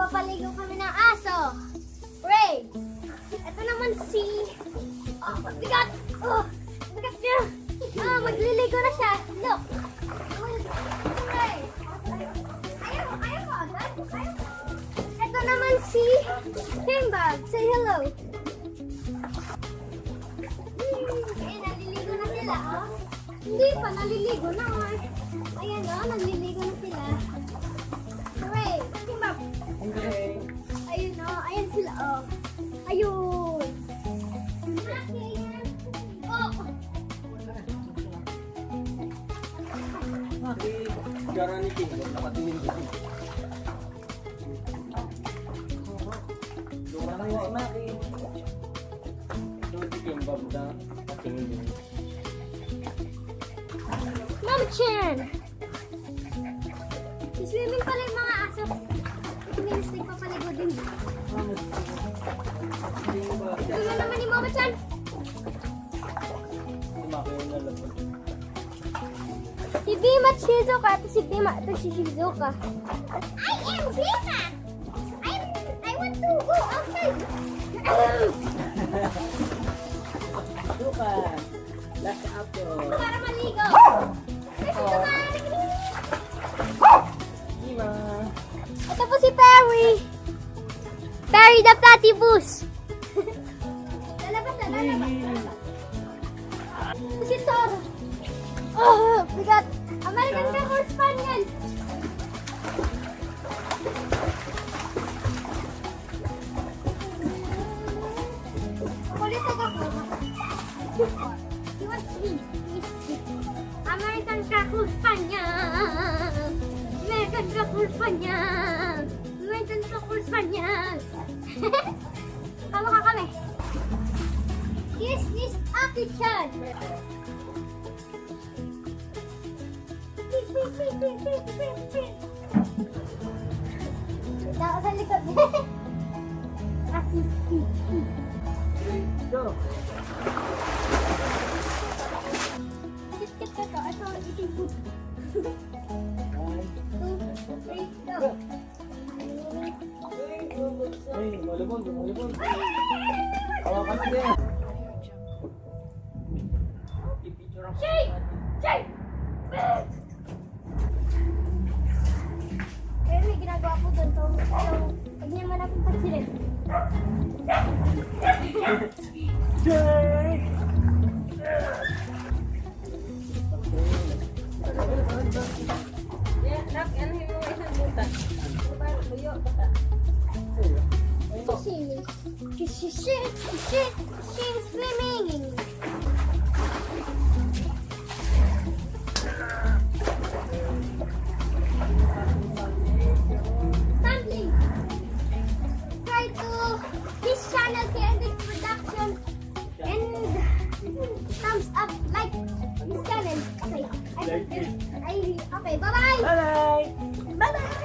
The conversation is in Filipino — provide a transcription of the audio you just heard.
Magpapaligo kami ng aso. Ray! Ito naman si... Oh, bigat! Oh, bigat niya! Ah, magliligo na siya. Look! Ray! Ayaw mo agad? Ito naman si... Timbag. Say hello. Ayan, naliligo na sila, oh. Hindi pa, naliligo na, oh. Ayan, oh, naliligo na sila. Ray! Timbag! Ayun, oh. Ayan sila, oh. Ayun. Oh. Gara ni King, nakatingin dito. Lumang na si Maki. Doon si King, babda. Nakatingin dito. Mama Chan! Swimming pala yung mga aso. Means nagpapaligo din. Ito naman ni Mama Chan. Si Maki yung nalabas. Si Bima at Shizuka. Ito si Bima. Ito si Shizuka. I am Bima! I want to go outside. Luka! Last up yun. Para maligo. Ima! Ito po si Perry. Perry the Platypus. Lalabas na, lalabas. Ito si Toro. Oh, bigat. American Shepherd Spaniel. Kulit ako. He wants me. American Shepherd Spaniel. American Shepherd Spaniel. American Shepherd Spaniel. Kamu ka kami. This is Aki-chan. Tao sa likod. Aki. Go! Kit-kit ka to. Ito, eating food. 2, 3, go. Ay, malabon, malabon. Hawakan na din. Pipicture ako. Jay! Jay! Pero may ginagawa po doon. So, huwag niya man akong pasilin. Jay! She's swimming. Something. Try to his channel KNX Production and thumbs up like his channel. Okay. Okay. Bye bye. Bye-bye! Bye bye.